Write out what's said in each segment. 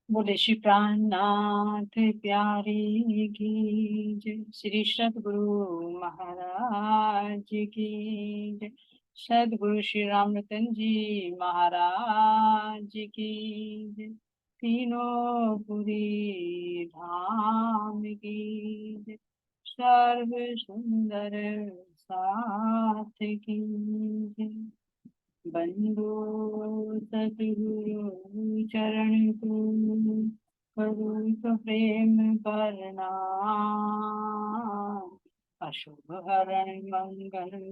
बोले श्री प्राणनाथ प्यारी की जय। श्री सदगुरु महाराज की जय। सदगुरु श्री रामरतन जी महाराज की जय। तीनों पुरी धाम की जय। सर्व सुंदर साथ की जय। बंधु सतगुरु चरण को करूँ प्रेम करना। अशुभ हरण मंगल हरण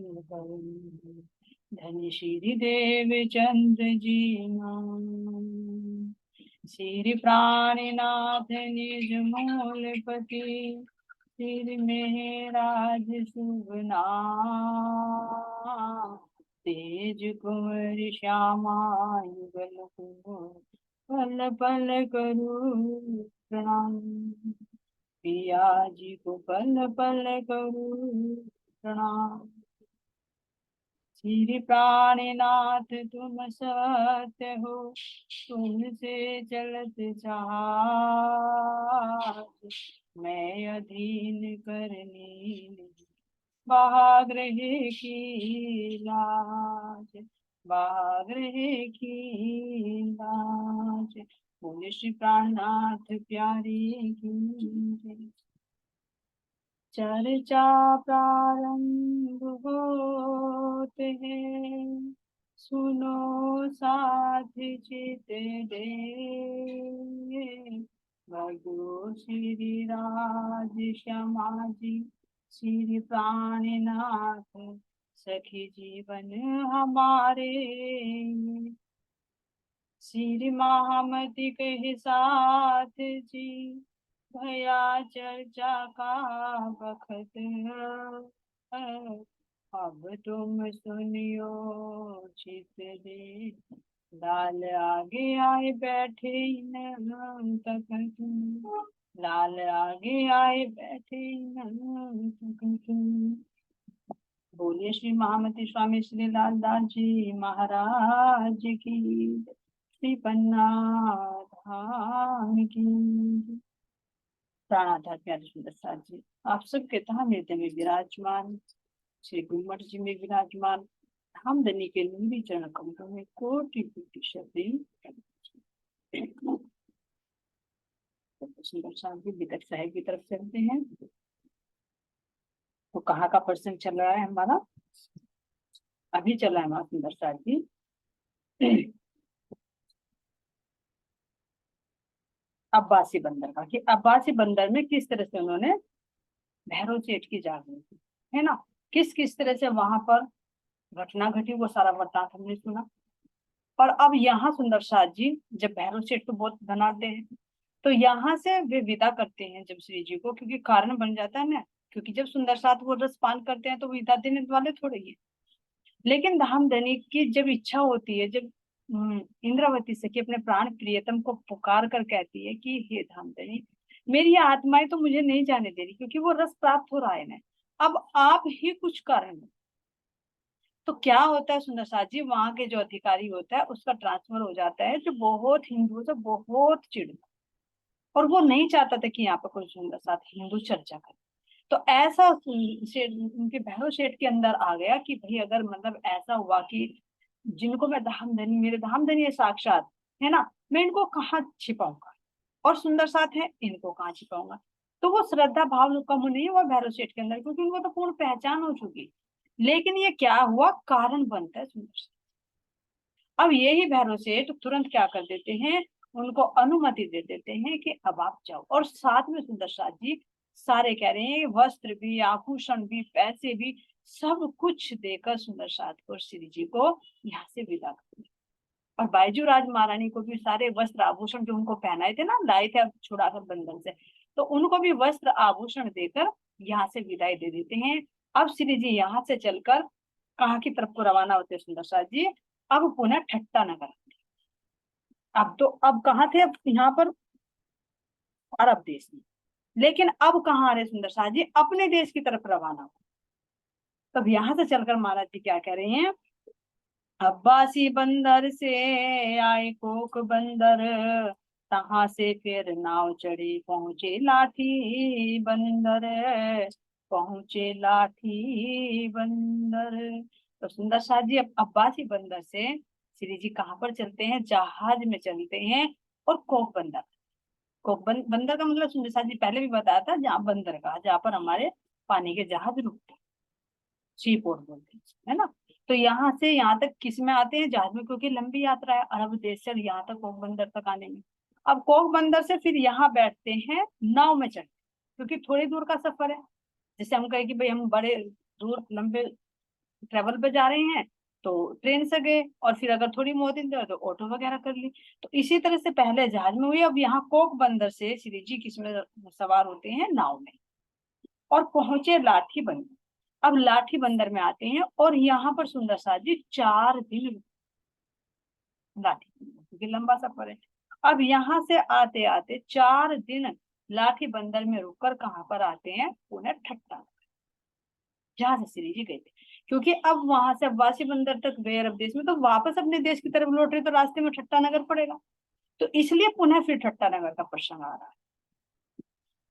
धन श्री देव चंद्र जी नाम। श्री प्राणनाथ निज मूलपति सिर में राज शुभ नाम। तेज कुंवर श्यामा युगल कुंवर पल पल करूं प्रणाम। पिया जी को पल पल करूं प्रणाम। श्री प्राणनाथ तुम सत्य हो तुमसे चलत चाल। मैं अधीन करनी बाग्रह की लाज। बाग्रह की लाज। बोले श्री प्राणनाथ प्यारी की जय। चर्चा प्रारंभ होते हैं सुनो साथ चित दे। भगो श्री राज श्यामा जी श्री प्राणनाथ सखी जीवन हमारे। श्री महामति के साथ जी भया चर्चा का बखत। अब तुम सुनियो चित दे। लाल आगे आए बैठे न तखत। लाल आगे आए बैठे न तखत। बोलिए श्री महामती स्वामी श्री लालदास जी महाराज की। श्री पन्ना धाम की। प्राणाधार प्यारे सुंदर साथ जी आप सबके तहा हृदय में विराजमान श्री गुरुमठ जी में विराजमान धामधनी के लंबी चरण कमलों में कोटि कोटि शब्दी। सुंदर साथ जी विदक साहेब की तरफ चलते हैं। तो कहाँ का प्रसंग चल रहा है हमारा? अभी चला है हमारा सुंदर साथ जी अब्बासी बंदर का, कि अब्बासी बंदर में किस तरह से उन्होंने भैरव सेठ की जागृति की, है ना। किस किस तरह से वहां पर घटना घटी वो सारा वृतांत हमने सुना। और अब यहाँ सुंदर साथ जी जब भैरव सेठ तो बहुत धनाढ़ हैं, तो यहाँ से वे विदा करते हैं जब श्री जी को, क्योंकि कारण बन जाता है ना। क्योंकि जब सुंदर साथ वो रस पान करते हैं तो वो विदा देने वाले थोड़े ही है। लेकिन धामधनी की जब इच्छा होती है, जब इंद्रावती सखी अपने प्राण प्रियतम को पुकार कर कहती है कि हे धामधनी मेरी आत्माएं तो मुझे नहीं जाने दे रही, क्योंकि वो रस प्राप्त हो रहा है ना। अब आप ही कुछ कारण है। तो क्या होता है सुंदर साथ जी, वहां के जो अधिकारी होता है उसका ट्रांसफर हो जाता है, जो बहुत हिंदुओं से बहुत चिढ़ता, और वो नहीं चाहता था कि यहाँ पर कोई सुंदर साथ हिंदू चर्चा करे। तो ऐसा उनके भैरव सेठ के अंदर आ गया कि भाई अगर मतलब ऐसा हुआ कि जिनको मैं धामधनी, मेरे धामधनी है साक्षात, है ना, मैं इनको कहाँ छिपाऊंगा, और सुंदर साथ है इनको कहाँ छिपाऊंगा। तो वो श्रद्धा भाव कम नहीं हुआ भैरव सेठ के अंदर, क्योंकि उनको तो पूर्ण पहचान हो चुकी। लेकिन ये क्या हुआ, कारण बनता है सुंदर सेठ। अब यही भैरव सेठ तुरंत क्या कर देते हैं, उनको अनुमति दे देते हैं कि अब आप जाओ। और साथ में सुंदर साथ जी सारे कह रहे हैं वस्त्र भी, आभूषण भी, पैसे भी, सब कुछ देकर सुंदर साथ को श्री जी को यहाँ से विदा कर दिया। और बायजू राज महारानी को भी सारे वस्त्र आभूषण जो उनको पहनाए थे ना, लाए थे अब छुड़ाकर बंधन से, तो उनको भी वस्त्र आभूषण देकर यहाँ से विदाई दे देते हैं। अब श्री जी यहाँ से चलकर कहाँ की तरफ को रवाना होते हैं सुंदर साथ जी? अब पुनः ठट्टा नगर। अब तो अब कहाँ थे, अब यहाँ पर अरब देश में। लेकिन अब कहाँ आ रहे सुंदर साथ जी, अपने देश की तरफ रवाना हो। तब यहाँ से चलकर महाराज जी क्या कह रहे हैं, अब्बासी बंदर से आए कोक बंदर, तहां से फिर नाव चढ़ी पहुंचे लाठी बंदर, पहुंचे लाठी बंदर। तो सुंदर शाह जी अब अब्बासी बंदर से श्री जी कहाँ पर चलते हैं, जहाज में चलते हैं। और कोक बंदर, बंदर का मतलब सुंदर शाह जी पहले भी बताया था, जहाँ बंदर का जहाँ पर हमारे पानी के जहाज रुकते हैं, सी पोर्ट बोलते हैं, है ना। तो यहाँ से यहाँ तक किस में आते हैं, जहाज में, क्योंकि लंबी यात्रा है अरब देश से यहाँ तक कोक बंदर तक आने में। अब कोक बंदर से फिर यहाँ बैठते हैं नाव में चढ़, क्योंकि थोड़ी दूर का सफर है। जैसे हम कहें कि भाई हम बड़े दूर लंबे ट्रेवल पे जा रहे हैं, तो ट्रेन से गए, और फिर अगर थोड़ी बहुत दिन तो ऑटो वगैरह कर ली। तो इसी तरह से पहले जहाज में हुई, अब यहाँ कोक बंदर से श्री जी किसमें सवार होते हैं, नाव में, और पहुंचे लाठी बंदर। अब लाठी बंदर में आते हैं, और यहाँ पर सुंदर शाह जी 4 दिन लाठी बंदर, क्योंकि लंबा सफर है। अब यहाँ से आते आते 4 दिन लाठी बंदर में रुककर कहाँ पर आते हैं, पुनः ठट्टा, जहां से श्री जी गए थे। क्योंकि अब वहां से अब्बासी बंदर तक गए अरब देश में, तो वापस अपने देश की तरफ लौट रहे, तो रास्ते में ठट्टा नगर पड़ेगा। तो इसलिए पुनः फिर ठट्टा नगर का प्रसंग आ रहा है।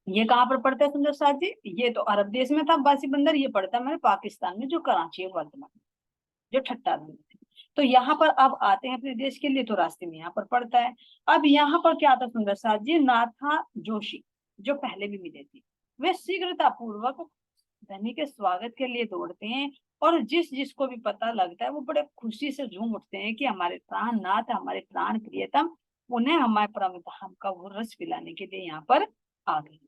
ये कहाँ पर पड़ता है सुंदर साथ जी, ये तो अरब देश में था अब्बासी बंदर, ये पड़ता है हमारे पाकिस्तान में, जो कराची है वर्तमान में, जो ठट्टा नगर है। तो यहाँ पर अब आते हैं अपने देश के लिए, तो रास्ते में यहाँ पर पड़ता है। अब यहाँ पर क्या था सुंदर साथ जी, नाथा जोशी जो पहले भी मिले थे, वे शीघ्रता पूर्वक धनी के स्वागत के लिए दौड़ते हैं, और जिस जिसको भी पता लगता है वो बड़े खुशी से झूम उठते हैं कि हमारे प्राण नाथ, हमारे प्राण प्रियतम उन्हें हमारे परम धाम का वो रस पिलाने के लिए यहाँ पर आ गए।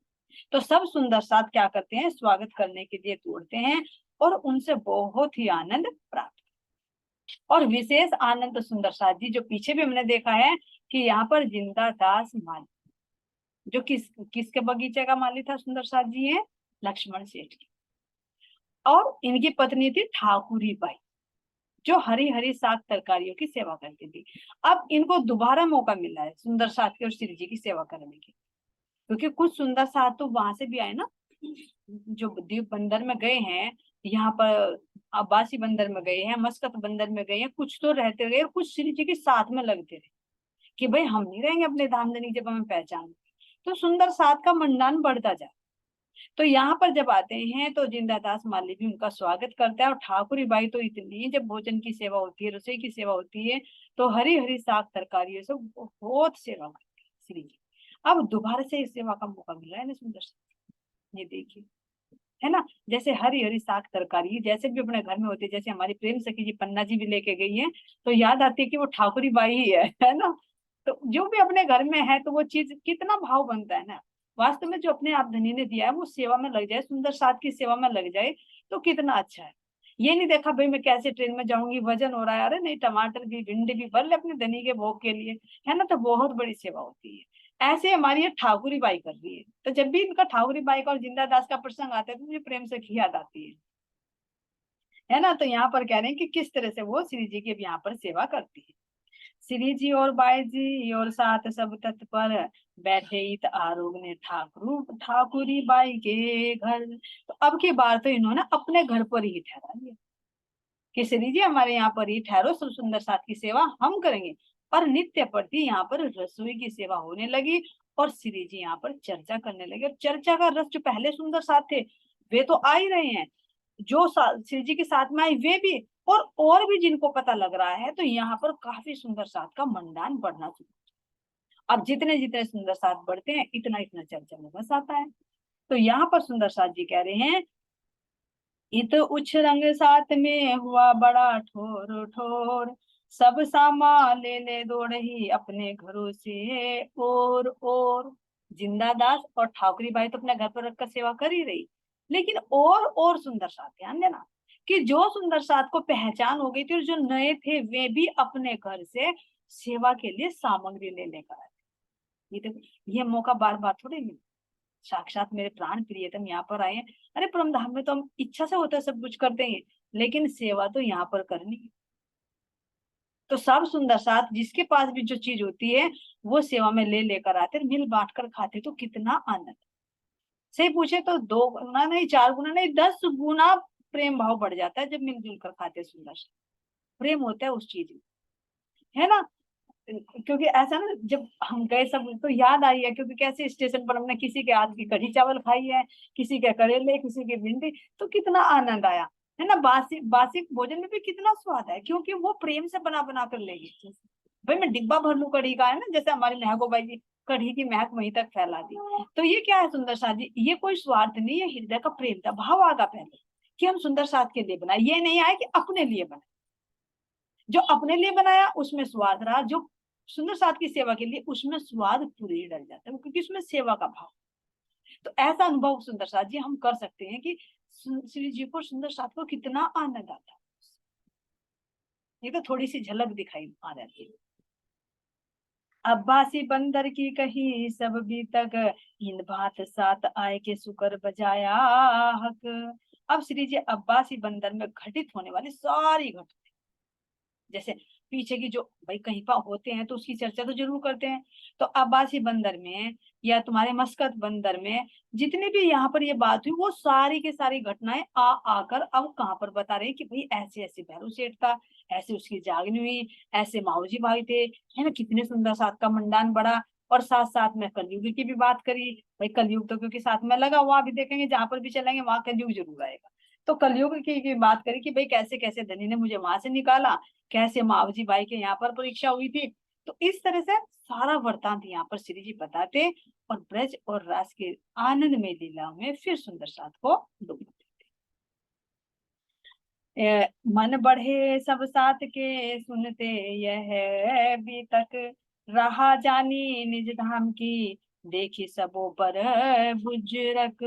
तो सब सुंदर साथ क्या करते हैं, स्वागत करने के लिए दौड़ते हैं, और उनसे बहुत ही आनंद प्राप्त। और विशेष आनंद सुंदर साथ जी, जो पीछे भी हमने देखा है कि यहाँ पर जिंदा दास माली, जो किसके बगीचे का माली था सुंदर साथ जी, है लक्ष्मण सेठ की, और इनकी पत्नी थी ठाकुरी बाई, जो हरी हरी साग तरकारियों की सेवा करती थी। अब इनको दोबारा मौका मिला है सुंदर साथ के और श्री जी की सेवा करने की, क्योंकि कुछ सुंदर साथ तो वहां से भी आए ना, जो द्वीप बंदर में गए हैं, यहाँ पर अब्बासी बंदर में गए हैं, मस्कत बंदर में गए हैं, कुछ तो रहते गए और कुछ श्री जी के साथ में लगते रहे कि भाई हम नहीं रहेंगे अपने धामधनी जब हमें पहचान। तो सुंदर साथ का मंडान बढ़ता जाए। तो यहाँ पर जब आते हैं तो जिंदादास माली भी उनका स्वागत करता है, और ठाकुरी बाई तो इतनी, जब भोजन की सेवा होती है, रसोई की सेवा होती है, तो हरी हरी साग तरकारियों से बहुत सेवा करती है श्री जी। अब दोबारा से इस सेवा का मौका मिल रहा है ना सुंदर से, ये देखिए, है ना। जैसे हरी हरी साग तरकारी जैसे भी अपने घर में होती है, जैसे हमारी प्रेम सखी जी पन्ना जी भी लेके गई है, तो याद आती है कि वो ठाकुरी बाई ही है ना। तो जो भी अपने घर में है, तो वो चीज कितना भाव बनता है ना। वास्तव में जो अपने आप धनी ने दिया है, वो सेवा में लग जाए, सुंदर साथ की सेवा में लग जाए, तो कितना अच्छा है। ये नहीं देखा भाई मैं कैसे ट्रेन में जाऊंगी, वजन हो रहा है, अरे नहीं, टमाटर भी भिंडी भी भर ले अपने धनी के भोग के लिए, है ना। तो बहुत बड़ी सेवा होती है। ऐसे हमारी ये ठाकुरी बाई कर रही है। तो जब भी इनका ठाकुरी बाई का और जिंदा दास का प्रसंग आता है, तो मुझे प्रेम से याद आती है ना। तो यहाँ पर कह रहे हैं कि किस तरह से वो श्री जी की भी यहाँ पर सेवा करती है। श्री जी और बाई जी और साथ सब तत्पर बैठे इत आरोग ने ठाकुरी बाई के घर। तो अब की बार तो इन्होंने अपने घर पर ही ठहरा लिया कि श्री जी हमारे यहाँ पर ही ठहरो, सब सुंदर साथ की सेवा हम करेंगे। और नित्य प्रति यहाँ पर रसोई की सेवा होने लगी, और श्री जी यहाँ पर चर्चा करने लगे। और चर्चा का रस जो पहले सुंदर साथ थे वे तो आ ही रहे हैं, जो श्री जी के साथ में आई वे भी, और भी जिनको पता लग रहा है, तो यहाँ पर काफी सुंदर साथ का मंडान बढ़ना शुरू। अब जितने जितने सुंदर साथ बढ़ते हैं, इतना इतना चर्चा में बस आता है। तो यहाँ पर सुंदर साथ जी कह रहे हैं, इत उच्च रंग साथ में हुआ बड़ा ठोर ठोर, सब सामा ले ले दौड़ ही अपने घरों से और जिंदा दास और ठाकुरी बाई तो अपने घर पर रखकर सेवा कर ही रही, लेकिन और सुंदर साथ, ध्यान देना कि जो सुंदर साथ को पहचान हो गई थी, और जो नए थे वे भी अपने घर से सेवा के लिए सामग्री ले लेकर आए। ये तो ये मौका बार बार थोड़ी मिलता, साक्षात मेरे प्राण प्रियतम यहाँ पर आए हैं। अरे परम धाम में तो हम इच्छा से होता है सब कुछ करते हैं, लेकिन सेवा तो यहाँ पर करनी है। तो सब सुंदर साथ जिसके पास भी जो चीज होती है, वो सेवा में ले लेकर आते, मिल बांट कर खाते, तो कितना आनंद। सही पूछे तो 2 गुना नहीं, 4 गुना नहीं, 10 गुना प्रेम भाव बढ़ जाता है जब मिलजुल कर खाते सुंदर साथ। प्रेम होता है उस चीज में, है ना। क्योंकि ऐसा ना, जब हम गए सब तो याद आई है, क्योंकि कैसे स्टेशन पर हमने किसी के हाथ की कढ़ी चावल खाई है, किसी के करेले, किसी की भिंडी, तो कितना आनंद आया, है ना। बासी बासी भोजन में भी कितना स्वाद है, क्योंकि वो प्रेम से बना बना कर ले गई। भाई मैं डिब्बा भर लूं कढ़ी का, है ना, जैसे हमारी महको बाई जी कढ़ी की महक वहीं तक फैला दी। तो ये क्या है सुंदर साथ जी, ये कोई स्वार्थ नहीं, ये हृदय का प्रेम था, भाव आगा पहले कि हम सुंदर साथ के लिए बनाए, ये नहीं आए कि अपने लिए बनाए। जो अपने लिए बनाया उसमें स्वार्थ रहा, जो सुंदर साथ की सेवा के लिए उसमें स्वाद पूरी डल जाता है, क्योंकि उसमें सेवा का भाव। तो ऐसा अनुभव सुंदर साथ जी हम कर सकते हैं कि श्री जी को, सुंदर साथ को कितना आनंद आता है। ये तो थोड़ी सी झलक दिखाई आ जाती है। अब्बासी बंदर की कही सब भी तक, इन बात साथ आए के सुकर बजाया हक। अब श्री जी अब्बासी बंदर में घटित होने वाली सारी घटना, जैसे पीछे की जो भाई कहीं पर होते हैं तो उसकी चर्चा तो जरूर करते हैं। तो अब्बासी बंदर में या तुम्हारे मस्कत बंदर में जितने भी यहाँ पर ये बात हुई, वो सारी की सारी घटनाएं आ आकर अब कहाँ पर बता रहे हैं कि भाई ऐसे ऐसे भैरव सेठ था, ऐसे उसकी जागनी हुई, ऐसे माऊजी भाई थे, है ना, कितने सुंदर साथ का मंडान बड़ा। और साथ साथ में कलयुग की भी बात करी। भाई कलयुग तो क्योंकि साथ में लगा हुआ, अभी देखेंगे जहां पर भी चलेंगे वहां कलयुग जरूर आएगा। तो कलयुग की बात करी कि भाई कैसे कैसे धनी ने मुझे वहां से निकाला, कैसे मावजी बाई के यहाँ पर परीक्षा हुई थी। तो इस तरह से सारा वृतांत यहाँ पर श्री जी बताते और ब्रज और रास के आनंद में लीला में फिर सुंदर साथ को डूब देते। मन बढ़े सब साथ के सुनते, यह भी तक रहा जानी निज धाम की, देखी सबो पर बुजरक।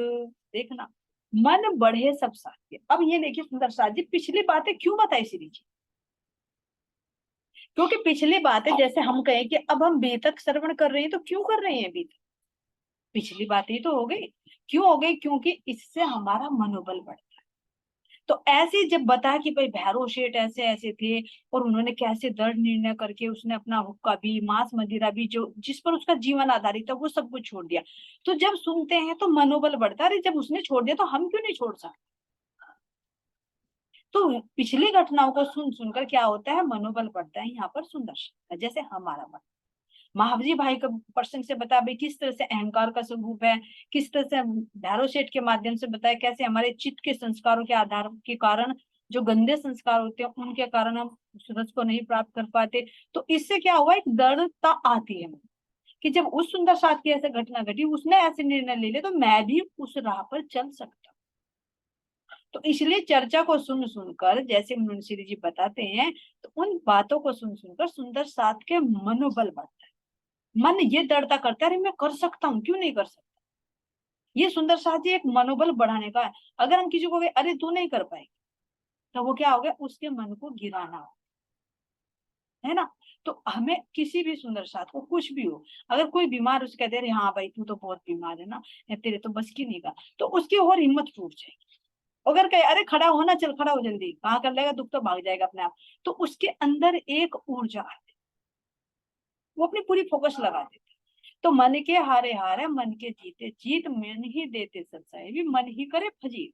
देखना, मन बढ़े सब साथ के। अब ये देखिए सुंदर साथ जी पिछली बातें क्यों बताई श्री जी, क्योंकि पिछली बातें जैसे हम कहें कि अब हम बीतक श्रवण कर रहे हैं, तो क्यों कर रहे हैं बीतक, पिछली बातें ही तो हो गई। क्यों हो गई, क्योंकि इससे हमारा मनोबल बढ़ता है। तो ऐसे जब बताया कि भाई भैरव शेठ ऐसे ऐसे थे और उन्होंने कैसे दृढ़ निर्णय करके उसने अपना हुक्का भी, मांस मदिरा भी, जो जिस पर उसका जीवन आधारित था वो सब कुछ छोड़ दिया। तो जब सुनते हैं तो मनोबल बढ़ता है, अरे जब उसने छोड़ दिया तो हम क्यों नहीं छोड़ सकते। तो पिछली घटनाओं को सुन सुनकर क्या होता है, मनोबल बढ़ता है यहाँ पर सुंदर, जैसे हमारा मन। महावजी भाई का प्रसंग से बता भाई किस तरह से अहंकार का स्वरूप है, किस तरह से भैरव सेठ के माध्यम से बताया कैसे हमारे चित्त के संस्कारों के आधार के कारण, जो गंदे संस्कार होते हैं उनके कारण हम सूरज को नहीं प्राप्त कर पाते। तो इससे क्या हुआ, एक दृढ़ता आती है कि जब उस सुंदर साथ की ऐसे घटना घटी, उसने ऐसे निर्णय ले लिया, तो मैं भी उस राह पर चल सकता। तो इसलिए चर्चा को सुन सुनकर, जैसे मुंशी जी बताते हैं, तो उन बातों को सुन सुनकर सुंदर साथ के मनोबल बढ़ता है। मन ये दृढ़ता करता है, अरे मैं कर सकता हूँ, क्यों नहीं कर सकता। ये सुंदर साथ जी एक मनोबल बढ़ाने का है। अगर हम किसी को कहे अरे तू नहीं कर पाएगी, तो वो क्या हो गया, उसके मन को गिराना, है ना। तो हमें किसी भी सुंदर साथ को कुछ भी हो, अगर कोई बीमार उसे कहते हैं हाँ भाई तू तो बहुत बीमार है ना, या तेरे तो बस की नहीं का, तो उसकी और हिम्मत टूट जाएगी। अगर कहे अरे खड़ा हो ना, चल खड़ा हो जल्दी, कहाँ कर लेगा, दुख तो भाग जाएगा अपने आप, तो उसके अंदर एक ऊर्जा आती है, वो अपनी पूरी फोकस लगा देती है। तो मन के हारे हारे मन के जीते जीत, मन ही देते सच्चाई भी मन ही करे फजीत।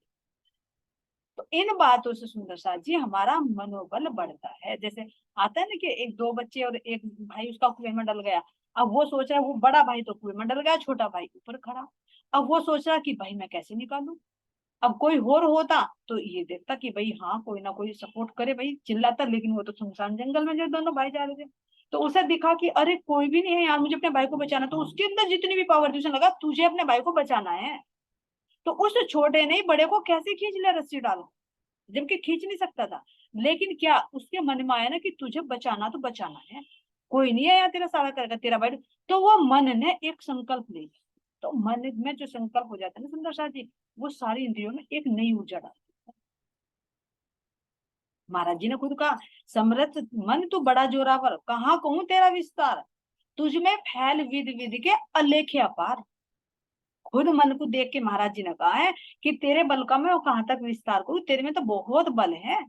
तो इन बातों से सुंदर साथ जी हमारा मनोबल बढ़ता है। जैसे आता है ना कि एक दो बच्चे और एक भाई उसका कुएं में डल गया, अब वो सोच रहा है, वो बड़ा भाई तो कुएं में डल गया, छोटा भाई ऊपर खड़ा, अब वो सोच रहा कि भाई मैं कैसे निकालू। अब कोई और होता तो ये देखता कि भाई हाँ कोई ना कोई सपोर्ट करे, भाई चिल्लाता, लेकिन वो तो सुनसान जंगल में जो दोनों भाई जा रहे थे, तो उसे दिखा कि अरे कोई भी नहीं है यार, मुझे अपने भाई को बचाना, तो उसके अंदर जितनी भी पावर थी उसे लगा तुझे अपने भाई को बचाना है। तो उस छोटे ने बड़े को कैसे खींच लिया रस्सी डालो, जबकि खींच नहीं सकता था, लेकिन क्या उसके मन में आया ना कि तुझे बचाना तो बचाना है, कोई नहीं है यार तेरा सारा करेगा तेरा भाई। तो वो मन ने एक संकल्प ले लिया। तो मन में जो संकल्प हो जाता है ना सुंदर साथ जी, वो सारी इंद्रियों में एक नई ऊर्जा डालती है। महाराज जी ने खुद कहा, समर्थ मन तू बड़ा जोरावर, कहाँ कहूं तेरा विस्तार, तुझ में फैल विद विद के अलेखे अपार। खुद मन को देख के महाराज जी ने कहा है कि तेरे बल का मैं कहाँ तक विस्तार करूं, तेरे में तो बहुत बल है,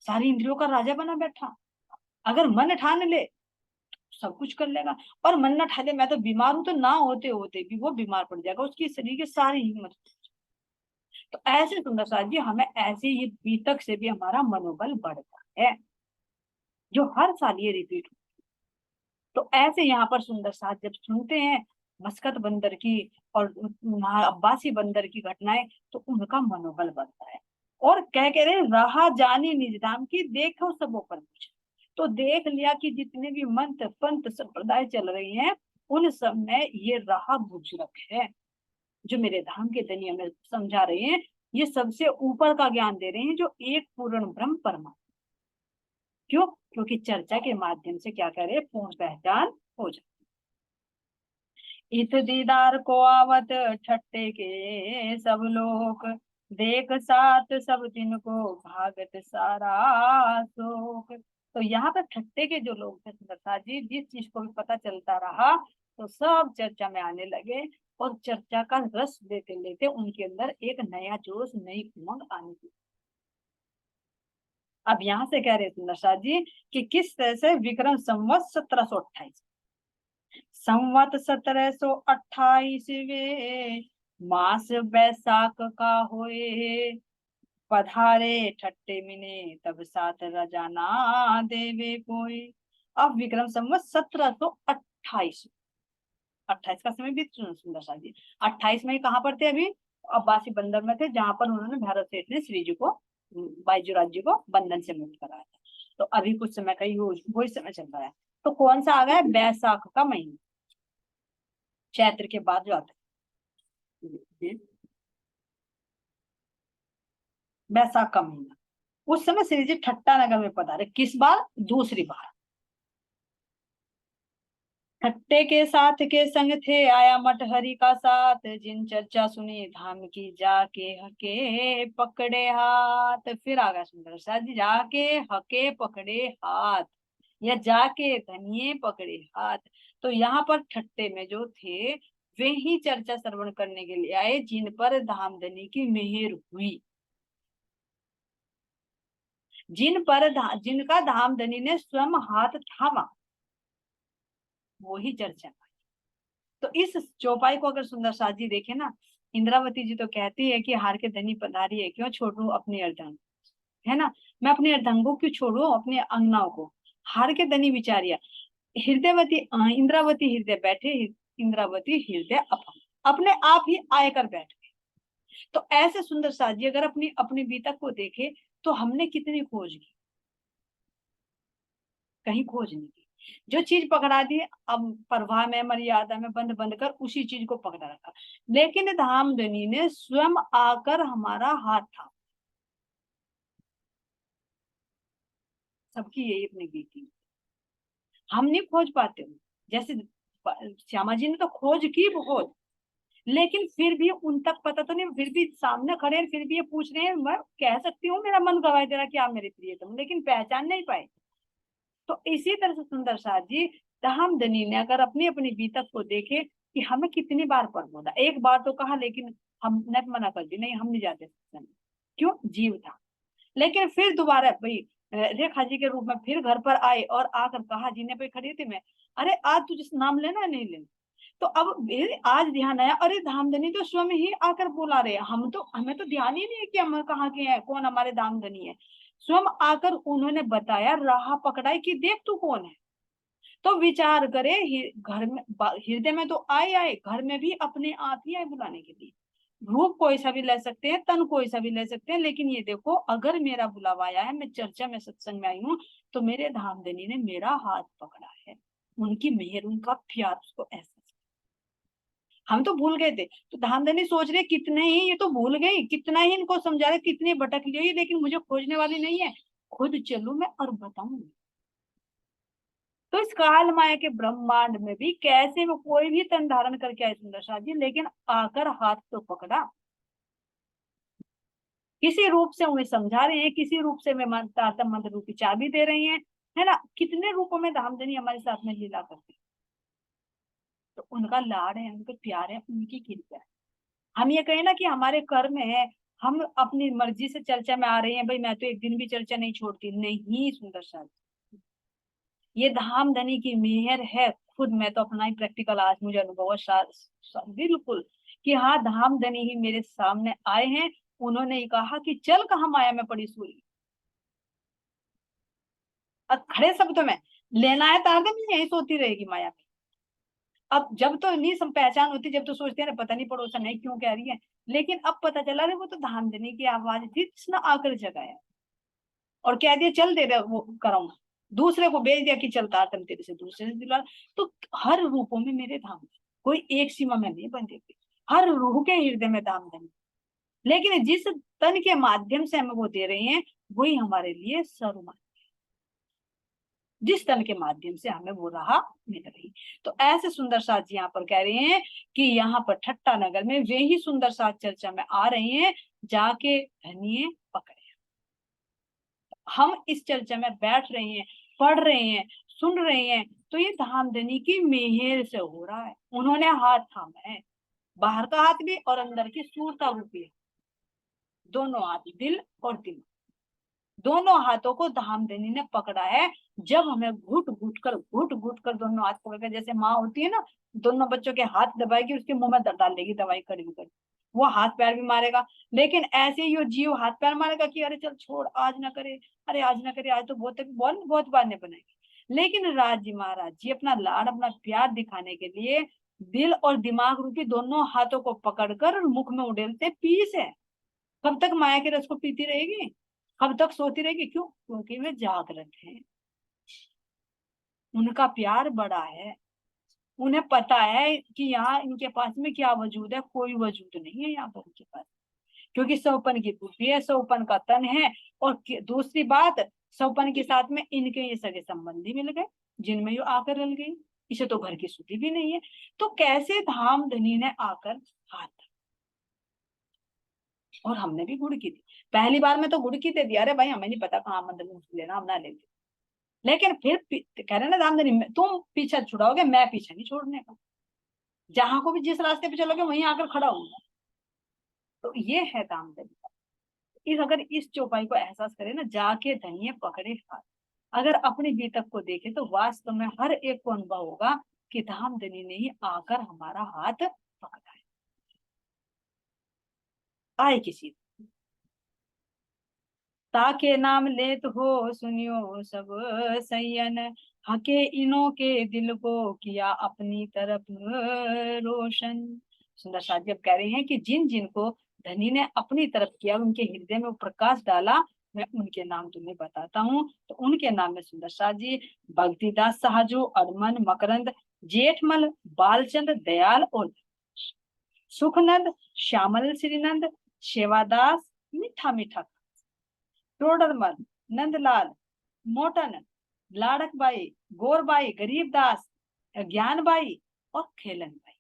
सारी इंद्रियों का राजा बना बैठा। अगर मन ठान ले सब कुछ कर लेगा, और मन न ठाने मैं तो बीमार हूं, तो ना होते होते भी वो बीमार पड़ जाएगा, उसकी शरीर की सारी हिम्मत। तो ऐसे सुंदर साथ जी हमें ऐसे ये बीतक से भी हमारा मनोबल बढ़ता है। जो हर साल ये रिपीट। तो ऐसे यहाँ पर सुंदर साथ जब सुनते हैं मस्कत बंदर की और वहाँ अब्बासी बंदर की घटनाएं, तो उनका मनोबल बढ़ता है। और कह रहे रहा जानी निजधाम की देखो सबों पर कुछ। तो देख लिया कि जितने भी मंत्र पंथ संप्रदाय चल रही हैं, उन सब में ये रहा बुजुर्ग है, जो मेरे धाम के धनी हमें समझा रहे हैं। ये सबसे ऊपर का ज्ञान दे रहे हैं, जो एक पूर्ण ब्रह्म परमात्मा। क्यों? क्योंकि चर्चा के माध्यम से क्या करे, पूर्ण पहचान हो जाए। इत दीदार को आवत ठट्टे के सब लोग, देख साथ सब दिन को भागत सारा शोक। तो यहाँ पर ठट्टे के जो लोग थे सुंदरता जी, जिस चीज को भी पता चलता रहा तो सब चर्चा में आने लगे, और चर्चा का रस लेते लेते उनके अंदर एक नया जोश, नई उमंग आने लगी। अब यहाँ से कह रहे सुंदर जी कि किस तरह से विक्रम संवत 1728, संवत 1728 मास बैसाख का होए, पधारे ठट्टे मिने तब साथ रजाना देवे कोई। अब विक्रम संवत 1728, 28 का समय भी सुंदर सा जी। 28 में कहाँ पर थे अभी? अब्बासी बंदर में थे, जहां पर उन्होंने भैरव सेठ ने श्री जी को, बाईजूराज जी को बंधन से मुक्त कराया था। तो अभी कुछ समय का वही समय चल रहा है। तो कौन सा आ गया? बैसाख का महीना, चैत्र के बाद जो आता है बैसाख का महीना। उस समय श्री जी ठट्टा नगर में पधारे, किस बार? दूसरी बार। खट्टे के साथ के संग थे आया मठ हरि का साथ, जिन चर्चा सुनी धाम की जाके हके पकड़े हाथ। फिर आ गया सुंदर सा जी, जाके हके पकड़े हाथ, या जाके धनिये पकड़े हाथ। तो यहाँ पर ठट्टे में जो थे वे ही चर्चा श्रवण करने के लिए आए, जिन पर धामधनी की मेहर हुई, जिनका धामधनी ने स्वयं हाथ थामा, वो ही चर्चा। तो इस चौपाई को अगर सुंदर साथ जी देखे ना, इंद्रावती जी तो कहती है कि हार के धनी पधारी है, क्यों छोड़ू अपनी अर्धांग, है ना, मैं अपने अर्धांगों क्यों छोड़ू, अपने अंगनाओं को। हार के धनी विचारिया, हृदयवती इंद्रावती हृदय बैठे, इंद्रावती हृदय अपने आप ही आकर बैठ गए। तो ऐसे सुंदर साथ जी अगर अपनी अपनी बीतक को देखे, तो हमने कितनी खोज की? कहीं खोज नहीं की। जो चीज पकड़ा दी, अब प्रवाह में मर्यादा में बंद बंद कर उसी चीज को पकड़ा रखा। लेकिन धामधनी ने स्वयं आकर हमारा हाथ था। सबकी यही अपनी गीति, हम नहीं खोज पाते। जैसे श्यामा जी ने तो खोज की बहुत, लेकिन फिर भी उन तक पता तो नहीं, फिर भी सामने खड़े हैं, फिर भी ये पूछ रहे हैं, मैं कह सकती हूँ मेरा मन गवाए तेरा क्या मेरे प्रियतम, लेकिन पहचान नहीं पाए। तो इसी तरह से सुंदर साथ जी धामधनी ने अगर अपनी अपनी बीतक को देखे कि हमें कितनी बार पर बोला, एक बार तो कहा लेकिन हमने मना कर दी, नहीं हम नहीं जाते सत्संग। क्यों? जीव था। लेकिन फिर दोबारा भाई रेखा जी के रूप में फिर घर पर आए और आकर कहा, जीने पे खड़ी थी मैं, अरे आज तुझे नाम लेना है नहीं लेना? तो अब आज ध्यान आया, अरे धामधनी तो स्वयं ही आकर बुला रहे हैं, हम तो, हमें तो ध्यान ही नहीं है कि हम कहाँ के हैं, कौन हमारे धामधनी है। स्वयं आकर उन्होंने बताया, राह पकड़ाई कि देख तू कौन है। तो विचार करे, घर में हृदय में तो आए आए, घर में भी अपने आप ही आए बुलाने के लिए। रूप कोई सा भी ले सकते हैं, तन कोई सा भी ले सकते हैं, लेकिन ये देखो अगर मेरा बुलावा आया है, मैं चर्चा में सत्संग में आई हूँ, तो मेरे धामधनी ने मेरा हाथ पकड़ा है। उनकी मेहर, उनका प्यार, उसको ऐसा। हम तो भूल गए थे, तो धामधनी सोच रहे कितने ही ये तो भूल गई, कितना ही इनको समझा रहे, कितनी भटक गई, लेकिन मुझे खोजने वाली नहीं है, खुद चलू मैं और बताऊं। तो इस काल माया के ब्रह्मांड में भी कैसे वो कोई भी तन धारण करके आए सुंदर शाह जी, लेकिन आकर हाथ तो पकड़ा। किसी रूप से उन्हें समझा रहे हैं, किसी रूप से वे मंत्र रूपी चाबी दे रही हैं, है ना। कितने रूपों में धामधनी हमारे साथ में लीला करती है। तो उनका लाड़ है, उनके प्यार है, उनकी कृपा है। हम ये कहें ना कि हमारे कर्म है, हम अपनी मर्जी से चर्चा में आ रहे हैं, भाई मैं तो एक दिन भी चर्चा नहीं छोड़ती, नहीं सुंदर शाह जी, ये धामधनी की मेहर है। खुद मैं तो अपना ही प्रैक्टिकल आज मुझे अनुभव है बिल्कुल, कि हाँ धामधनी ही मेरे सामने आए हैं। उन्होंने कहा कि चल कहाँ माया में पड़ी सुई। अब खड़े शब्दों में लेना है तारतम्य, यही सोती रहेगी माया में। अब जब तो नहीं सब पहचान होती, जब तो सोचते हैं ना पता नहीं पड़ोसन है क्यों कह रही है, लेकिन अब पता चला रे वो तो धामधनी की आवाज थी जिसने आकर जगाया और कह दिया चल दे वो कराऊं, दूसरे को भेज दिया कि चल तारतम तेरे से दूसरे से दिला। तो हर रूपों में मेरे धाम, कोई एक सीमा में नहीं बंधे हुए, हर रूह के हृदय में धामधनी। लेकिन जिस तन के माध्यम से हमें वो दे रहे हैं वही हमारे लिए सर्वमान्य, जिस तन के माध्यम से हमें वो राह मिल रही। तो ऐसे सुंदर साथ जी यहाँ पर कह रहे हैं कि यहाँ पर ठट्टा नगर में वे ही सुंदर साथ चर्चा में आ रहे हैं, जाके धनिये पकड़े। हम इस चर्चा में बैठ रहे हैं, पढ़ रहे हैं, सुन रहे हैं, तो ये धामधनी की मेहर से हो रहा है। उन्होंने हाथ थामा है, बाहर का हाथ भी और अंदर की सूरता रूपी है, दोनों हाथ, दिल और दिमाग, दोनों हाथों को धामधनी ने पकड़ा है। जब हमें घुट घुट कर दोनों हाथ पकड़ कर, जैसे माँ होती है ना, दोनों बच्चों के हाथ दबाएगी, उसके मुंह में डाल देगी दवाई कड़वी कर, वो हाथ पैर भी मारेगा। लेकिन ऐसे ही वो जीव हाथ पैर मारेगा कि अरे चल छोड़, आज ना करे, अरे आज ना करे, आज तो बहुत बहुत बार नहीं बनाएगी। लेकिन राज जी महाराज जी अपना लाड़, अपना प्यार दिखाने के लिए दिल और दिमाग रूपी दोनों हाथों को पकड़कर मुख में उड़ेलते पीस है। कब तक माया के रस को पीती रहेगी, कब तक सोती रहेगी? क्यों? क्योंकि वे जागृत हैं, उनका प्यार बड़ा है, उन्हें पता है कि यहाँ इनके पास में क्या वजूद है, कोई वजूद नहीं है यहाँ पर इनके पास, क्योंकि सौपन की बुद्धि है, सौपन का तन है। और दूसरी बात, सौपन के साथ में इनके ये सगे संबंधी मिल गए जिनमें ये आकर रल गई, इसे तो घर की सुधी भी नहीं है। तो कैसे धाम धनी ने आकर हाथ, और हमने भी गुड़ की थी, पहली बार में तो गुड़ की दे दिया, अरे भाई हमें नहीं पता कहाँ मंदिर में लेना, हम ना लेते। लेकिन फिर कह रहे ना धामधनी, तुम पीछे छुड़ाओगे, मैं पीछे नहीं छोड़ने का, जहां को भी जिस रास्ते पे चलोगे वहीं आकर खड़ा होऊंगा। तो ये है धामधनी। इस अगर इस चौपाई को एहसास करे ना, जाके धनिये पकड़े हाथ, अगर अपने बीतक को देखे तो वास्तव में हर एक को अनुभव होगा कि धामधनी ने ही आकर हमारा हाथ पकड़ा है। आए किसी ताके नाम लेत हो सुनियो सब सैयन, हके इनो के दिल को किया अपनी तरफ रोशन। सुंदर साथ जब कह रहे हैं कि जिन जिन को धनी ने अपनी तरफ किया, उनके हृदय में प्रकाश डाला, मैं उनके नाम तुम्हें बताता हूँ। तो उनके नाम में सुंदर साथ जी भक्तिदास साहजू, अरमन, मकरंद, जेठमल, बालचंद, दयाल और सुखनंद, श्यामल, श्रीनंद, सेवादास, मीठा मीठा, टोडरमल, नंदलाल, मोटन, लाड़कबाई, गोरबाई, गरीबदास, ज्ञानबाई और खेलन बाई।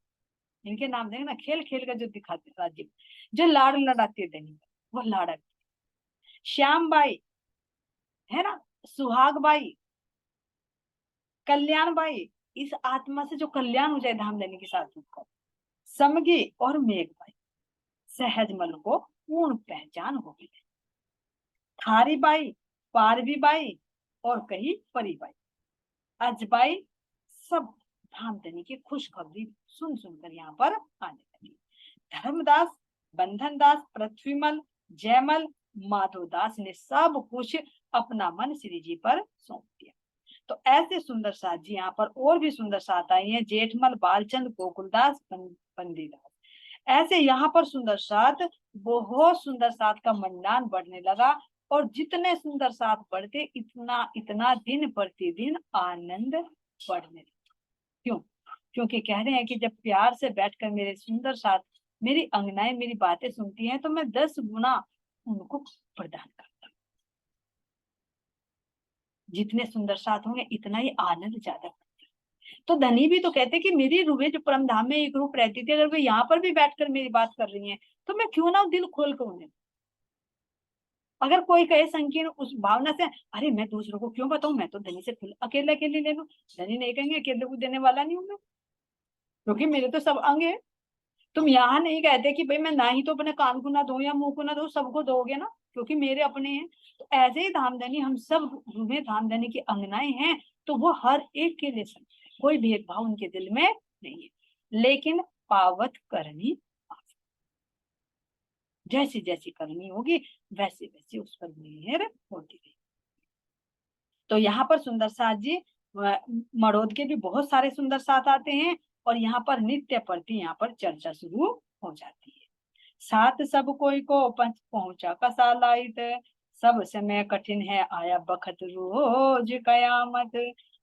इनके नाम देंगे ना, खेल खेल का जो दिखाते राज्य, जो लाड़ लड़ाते देनी, वो लाड़क। श्याम बाई है ना, सुहाग बाई, कल्याण बाई, इस आत्मा से जो कल्याण हो जाए धाम देने के साथ उसको, समगी और मेघ बाई, सहज मल को पूर्ण पहचान हो गई। थारी बाई, पारवी बाई और कही परी बाई, अजबाई, सब धामधनी की खुशखबरी सुन सुनकर यहाँ पर आने लगी। धर्मदास, बंधन दास, पृथ्वीमल, जयमल, माधोदास ने सब कुछ अपना मन श्री जी पर सौंप दिया। तो ऐसे सुंदर साथ जी यहाँ पर और भी सुंदर साथ आई हैं, जेठमल, बालचंद, गोकुलदास, बंदीदास। ऐसे यहाँ पर सुंदर साथ, बहुत सुंदर साथ का मंडान बढ़ने लगा। और जितने सुंदर साथ बढ़ते, इतना इतना दिन प्रतिदिन आनंद बढ़ने लगा। क्यों? क्योंकि कह रहे हैं कि जब प्यार से बैठकर मेरे सुंदर साथ मेरी अंगनाएं मेरी बातें सुनती हैं, तो मैं 10 गुना उनको प्रदान करता हूँ। जितने सुंदर साथ होंगे इतना ही आनंद ज्यादा बढ़ता है। तो धनी भी तो कहते कि मेरी रूहें जो परम धाम में एक रूप रहती थी, अगर वे यहाँ पर भी बैठकर मेरी बात कर रही हैं, तो मैं क्यों ना दिल खोल कर उन्हें। अगर कोई कहे संकीर्ण उस भावना से, अरे मैं दूसरों को क्यों बताऊं, मैं तो धनी से अकेले अकेले ले लूं, धनी नहीं कहेंगे अकेले को देने वाला नहीं हूं मैं, क्योंकि मेरे तो सब अंग है। तुम यहाँ नहीं कहते कि भाई मैं ना ही तो अपने कान को ना दो या मुंह को ना दो, सबको दोगे ना, क्योंकि मेरे अपने हैं। तो ऐसे ही धामधनी, हम सब रूहें धामधनी की अंगनाएं हैं, तो वो हर एक के लिए सब, कोई भेदभाव उनके दिल में नहीं है। लेकिन पावत करनी, जैसी जैसी करनी होगी वैसे वैसे उस पर मेहर होती रहेगी। तो यहाँ पर सुंदर साथ जी मड़ोद के भी बहुत सारे सुंदर साथ आते हैं और यहाँ पर नित्य प्रति यहाँ पर चर्चा शुरू हो जाती है। साथ सब कोई को पंच पहुंचा कसालाइत, सब समय कठिन है आया बखत रोज कयामत।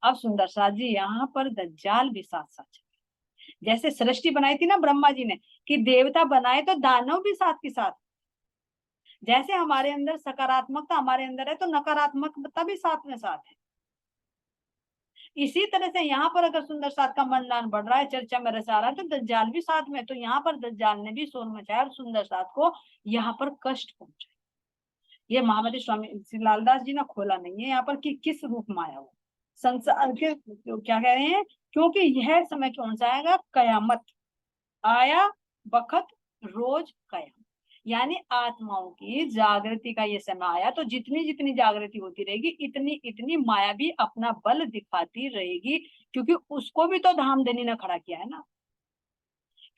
अब सुंदर साथ जी यहाँ पर दज्जाल भी साथ साथ चले। जैसे सृष्टि बनाई थी ना ब्रह्मा जी ने कि देवता बनाए तो दानव भी साथ के साथ, जैसे हमारे अंदर सकारात्मकता हमारे अंदर है तो नकारात्मकता भी साथ में साथ है। इसी तरह से यहाँ पर अगर सुंदर साथ का मनलान बढ़ रहा है, चर्चा में रस आ रहा है, तो दज्जाल भी साथ में। तो यहाँ पर दज्जाल ने भी शोर मचाया और सुंदर साथ को यहाँ पर कष्ट पहुंचाया। ये महामती स्वामी श्री लालदास जी ने खोला नहीं है यहाँ पर कि किस रूप में आया वो संसार के, क्या कह रहे हैं, क्योंकि यह समय कौन सा आएगा, कयामत आया बखत रोज कयामत, यानी आत्माओं की जागृति का ये समय आया। तो जितनी जितनी जागृति होती रहेगी इतनी इतनी माया भी अपना बल दिखाती रहेगी, क्योंकि उसको भी तो धामधनी ने खड़ा किया है ना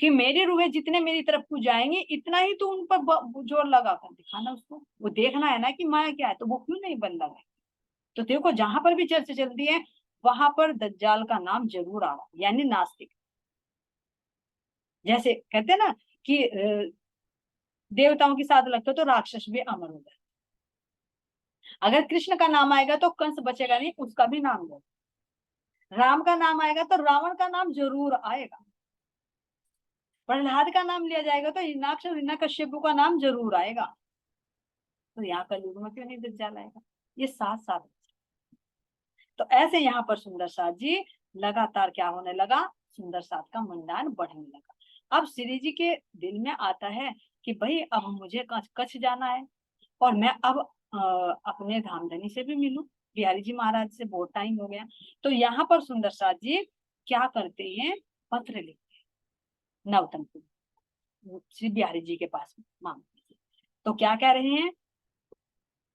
कि मेरी रूहें जितने मेरी तरफ को जाएंगे इतना ही तो उन पर जोर लगा कर दिखाना, उसको वो देखना है ना कि माया क्या है, तो वो क्यों नहीं बन लगा। तो देखो जहां पर भी चर्चा चलती है वहां पर दज्जाल का नाम जरूर आ रहा है, यानी नास्तिक। जैसे कहते हैं ना कि देवताओं के साथ लगते तो राक्षस भी अमर हो जाए। अगर कृष्ण का नाम आएगा तो कंस बचेगा नहीं, उसका भी नाम लो। राम का नाम आएगा तो रावण का नाम जरूर आएगा। प्रहलाद का नाम लिया जाएगा तो हिरणाक्ष और हिरण्यकश्यपु का नाम जरूर आएगा। तो यहाँ कलयुग में क्यों नहीं दज्जाल आएगा, ये साथ साथ। तो ऐसे यहाँ पर सुंदर साथ जी लगातार क्या होने लगा, सुंदर साथ का मंडान बढ़ने लगा। अब श्री जी के दिल में आता है कि भाई अब मुझे कच्छ जाना है और मैं अब अपने धामधनी से भी मिलूं, बिहारी जी महाराज से बहुत टाइम हो गया। तो यहाँ पर सुंदर साथ जी क्या करते हैं, पत्र लिखते हैं नवतनपुर श्री बिहारी जी के पास मांगते। तो क्या कह रहे हैं,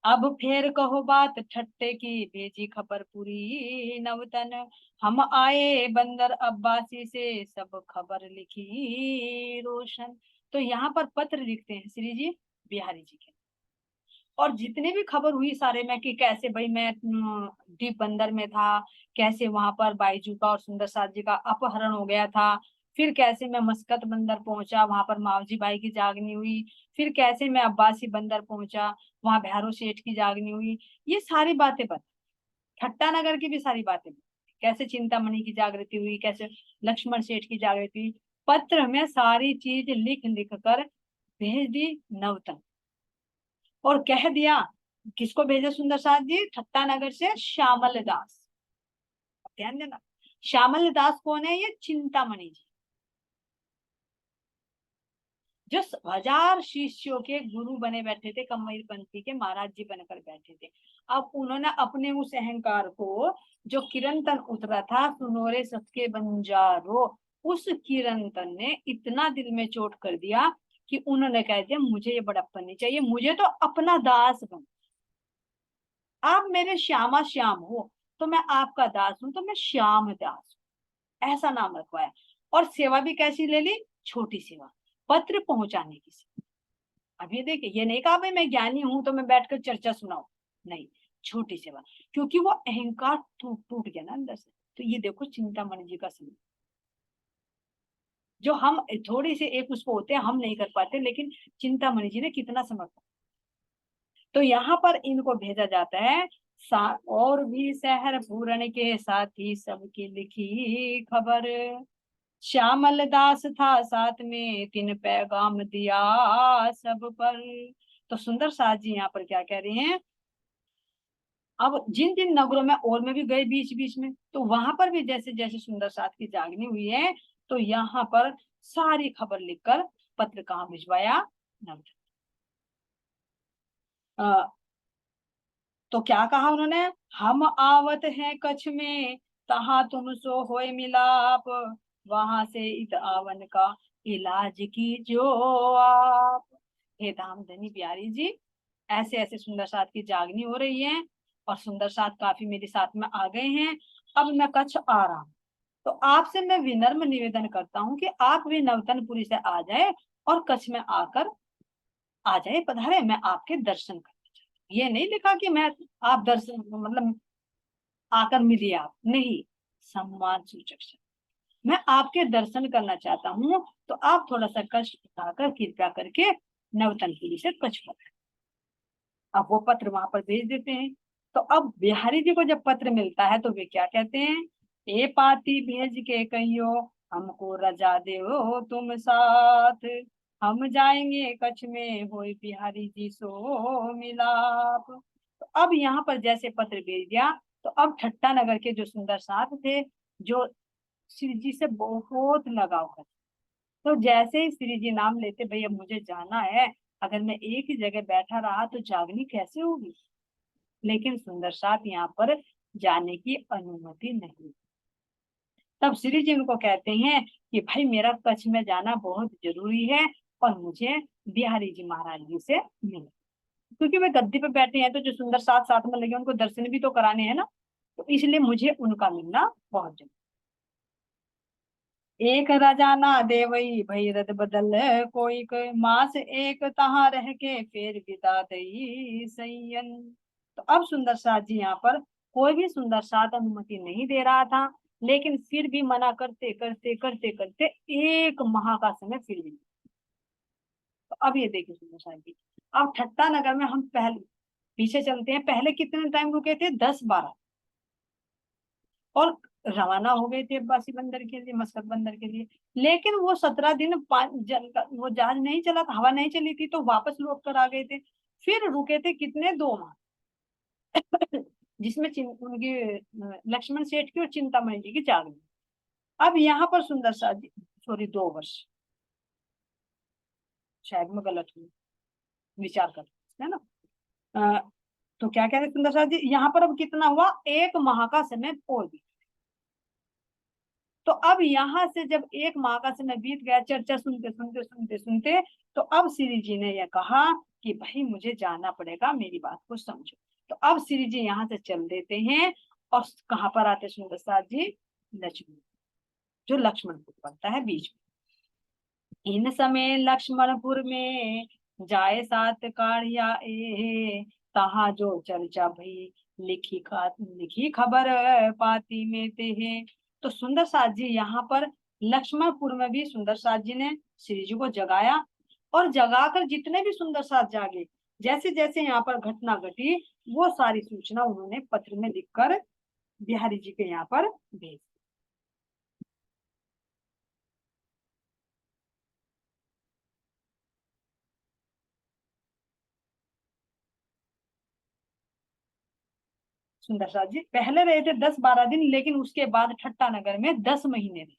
अब फिर कहो बात ठट्टे की, भेजी खबर पूरी नवतन, हम आए बंदर अब्बासी से, सब खबर लिखी रोशन। तो यहाँ पर पत्र लिखते हैं श्री जी बिहारी जी के, और जितने भी खबर हुई सारे में कि कैसे भाई मैं दीप बंदर में था, कैसे वहां पर बाईजू का और सुंदर साथ जी का अपहरण हो गया था, फिर कैसे मैं मस्कत बंदर पहुंचा, वहां पर मावजी बाई की जागनी हुई, फिर कैसे मैं अब्बासी बंदर पहुंचा, वहां भैरो सेठ की जागनी हुई, ये सारी बातें बता। ठट्टा नगर की भी सारी बातें बता, कैसे चिंतामणि की जागृति हुई, कैसे लक्ष्मण सेठ की जागृति हुई। पत्र में सारी चीज लिख लिख कर भेज दी नवतन, और कह दिया, किसको भेजा सुंदर साथ जी, ठट्टा नगर से श्यामल दास। ध्यान देना, श्यामल दास कौन है, ये चिंतामणि जी, जो 1000 शिष्यों के गुरु बने बैठे थे, कम्मई पंथी के महाराज जी बनकर बैठे थे। अब उन्होंने अपने उस अहंकार को, जो किरंतन उतरा था सुनोरे सबके बंजारो, उस किरंतन ने इतना दिल में चोट कर दिया कि उन्होंने कह दिया मुझे ये बड़प्पन नहीं चाहिए, मुझे तो अपना दास बन, आप मेरे श्यामा श्याम हो तो मैं आपका दास हूं, तो मैं श्याम दास हूं, ऐसा नाम रखवाया। और सेवा भी कैसी ले ली, छोटी सेवा, पत्र पहुंचाने की सेवा। अब ये देखिए, ये नहीं कहा भाई मैं ज्ञानी हूं तो मैं बैठकर चर्चा सुनाऊं, नहीं, छोटी सेवा, क्योंकि वो अहंकार टूट टूट गया ना अंदर से। तो ये देखो चिंतामणि जी का समय, जो हम थोड़ी से एक उसको होते हैं हम नहीं कर पाते, लेकिन चिंतामणि जी ने कितना समर्पण। तो यहाँ पर इनको भेजा जाता है, और भी शहर पूरण के साथी सबकी लिखी खबर, श्यामल दास था साथ में तिन पैगाम दिया सब पर। तो सुंदर साथ जी यहाँ पर क्या कह रहे हैं, अब जिन जिन नगरों में और में भी गए बीच बीच में, तो वहां पर भी जैसे जैसे सुंदर साथ की जागनी हुई है, तो यहाँ पर सारी खबर लिखकर पत्र कहाँ भिजवाया, नवजोत। तो क्या कहा उन्होंने, हम आवत हैं कच्छ में, तहा तुम सो होए मिलाप, वहां से इत आवन का इलाज की जो आप। हे धामधनी बिहारी जी, ऐसे ऐसे सुंदर साथ की जागनी हो रही है और सुंदर साथ काफी मेरे साथ में आ गए हैं, अब मैं कच्छ आ रहा हूँ, तो आपसे मैं विनम्र निवेदन करता हूँ कि आप भी नवतनपुरी से आ जाए और कच्छ में आकर आ जाए, पधारे, मैं आपके दर्शन कर। ये नहीं लिखा कि मैं आप दर्शन मतलब आकर मिलिए आप, नहीं, सम्मान सूचक शब्द। मैं आपके दर्शन करना चाहता हूँ, तो आप थोड़ा सा कष्ट उठाकर कृपया करके नवतनपुरी से कच्छ पकड़ें। अब वो पत्र वहां पर भेज देते हैं। तो अब बिहारी जी को जब पत्र मिलता है तो वे क्या कहते हैं, ए पाती भेज के कहियो, हमको रजा दो तुम साथ, हम जाएंगे कच्छ में होए बिहारी जी सो मिलाप। तो अब यहाँ पर जैसे पत्र भेज दिया, तो अब ठट्टा नगर के जो सुंदर साथ थे, जो श्री जी से बहुत लगाव करते, तो जैसे ही श्री जी नाम लेते, भैया मुझे जाना है, अगर मैं एक ही जगह बैठा रहा तो जागनी कैसे होगी। लेकिन सुंदर साथ यहाँ पर जाने की अनुमति नहीं। तब श्री जी उनको कहते हैं कि भाई मेरा कच्छ में जाना बहुत जरूरी है, और मुझे बिहारी जी महाराज जी से मिले, क्योंकि वे गद्दी पे बैठे हैं, तो जो सुंदर साथ साथ में लगे उनको दर्शन भी तो कराने हैं ना, तो इसलिए मुझे उनका मिलना बहुत जरूरी। एक राजाना देवई भई रद बदल, कोई मास एक तहां रह के फेर बिता दई सैयन। तो अब सुंदर साथ जी यहाँ पर कोई भी सुंदर साथ अनुमति नहीं दे रहा था, लेकिन फिर भी मना करते करते करते करते एक माह का समय फिर भी। तो अब ये देखिए सुंदर साथ जी, अब ठट्टा नगर में हम पहले पीछे चलते हैं, पहले कितने टाइम रुके थे, 10-12, और रवाना हो गए थे अब्बासी बंदर के लिए, मस्कत बंदर के लिए। लेकिन वो 17 दिन वो जहाज नहीं चला था, हवा नहीं चली थी, तो वापस लौट कर आ गए थे। फिर रुके थे कितने, 2 माह, जिसमें उनकी लक्ष्मण सेठ की और चिंतामणि जी की जाग गई। अब यहाँ पर सुंदर सा जी, सॉरी, 2 वर्ष, शायद मैं गलत हूँ, विचार कर, है ना। तो क्या कहते हैं सुंदर सा जी, यहाँ पर अब कितना हुआ, 1 माह का समय और भी। तो अब यहाँ से जब 1 माह का समय बीत गया, चर्चा सुनते सुनते सुनते सुनते, तो अब श्री जी ने यह कहा कि भाई मुझे जाना पड़ेगा, मेरी बात को समझो। तो अब श्री जी यहाँ से चल देते हैं, और कहाँ पर आते सुंदर साथ जी, लक्ष्मण, जो लक्ष्मणपुर पड़ता है बीच में। इन समय लक्ष्मणपुर में जाए सात काढ़िया ए, तहा जो चर्चा भई, लिखी खबर पाती में ते है। तो सुंदर साथ जी यहाँ पर लक्ष्मणपुर में भी सुंदर साथ जी ने श्री जी को जगाया, और जगाकर जितने भी सुंदर साथ जागे, जैसे जैसे यहाँ पर घटना घटी, वो सारी सूचना उन्होंने पत्र में लिखकर बिहारी जी के यहाँ पर भेज। सुंदर साथ जी पहले रहे थे 10-12 दिन, लेकिन उसके बाद ठट्टा नगर में 10 महीने रहे।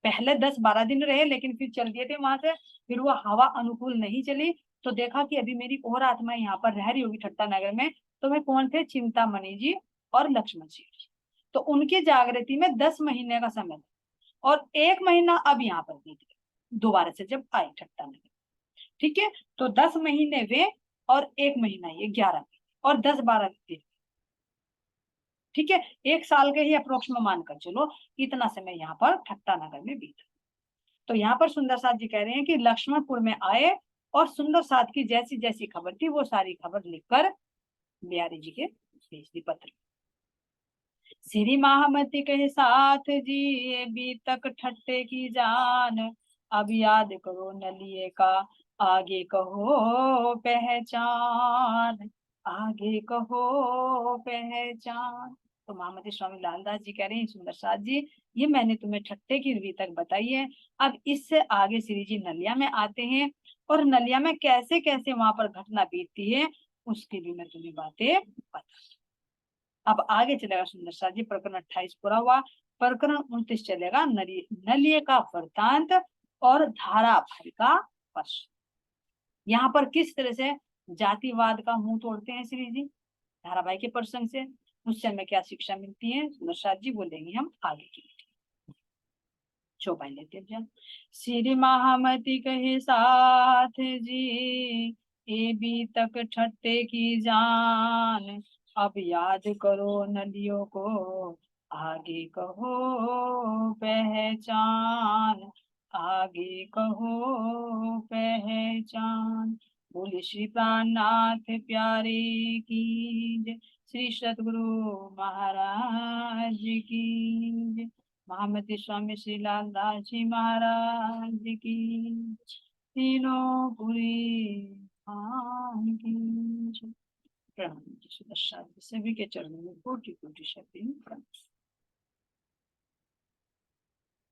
पहले 10-12 दिन रहे, लेकिन फिर चल दिए थे वहां से। फिर वो हवा अनुकूल नहीं चली, तो देखा कि अभी मेरी और आत्मा यहाँ पर रह रही होगी ठट्टा नगर में। तो वे कौन थे, चिंतामणि जी और लक्ष्मण जी। तो उनकी जागृति में 10 महीने का समय था, और 1 महीना अब यहाँ पर बीत गया दोबारा से जब आए ठट्टा नगर। ठीक है, तो 10 महीने वे, और 1 महीना ये, 11 महीने, और 10-12 दिन। ठीक है, 1 साल के ही अप्रोक्स में मानकर चलो, इतना समय यहाँ पर ठट्टा नगर में बीता। तो यहाँ पर सुंदर साथ जी कह रहे हैं कि लक्ष्मणपुर में आए, और सुंदर साथ की जैसी जैसी खबर थी वो सारी खबर लिखकर बिहारी जी के भेज दी पत्र। श्री महामती के साथ जी भी तक ठट्टे की जान, अब याद करो नलिए का, आगे कहो पहचान, आगे कहो पहचान। तो महामती स्वामी लालदास जी कह रहे हैं, सुंदर साथ जी, ये मैंने तुम्हें ठट्टे की री तक बताई है, अब इससे आगे श्री जी नलिया में आते हैं, और नलिया में कैसे कैसे वहां पर घटना बीतती है, उसकी भी मैं तुम्हें बातें बता। अब आगे चलेगा सुंदर साथ जी, प्रकरण 28 पूरा हुआ। प्रकरण 29 चलेगा, नलिये का वृतांत और धारा भाई का प्रश्न। यहाँ पर किस तरह से जातिवाद का मुंह तोड़ते हैं श्री जी, धाराभाई के प्रसंग से, उससे हमें क्या शिक्षा मिलती है, सुंदर साथ जी बोलेंगे हम आगे की। चौपाई लेते हैं। श्री महामती कहे साथ जी, ए भी तक ठट्टे की जान, अब याद करो नदियों को, आगे कहो पहचान, आगे कहो पहचान। बोले श्री प्राणनाथ प्यारे की जय। श्री सतगुरु महाराज की जय। महामती स्वामी श्री लाल दास जी महाराज की। तीनों पुरी धाम की जय। प्रणाम जी, सभी के चरणों में कोटि कोटि शक्ति प्रणाम।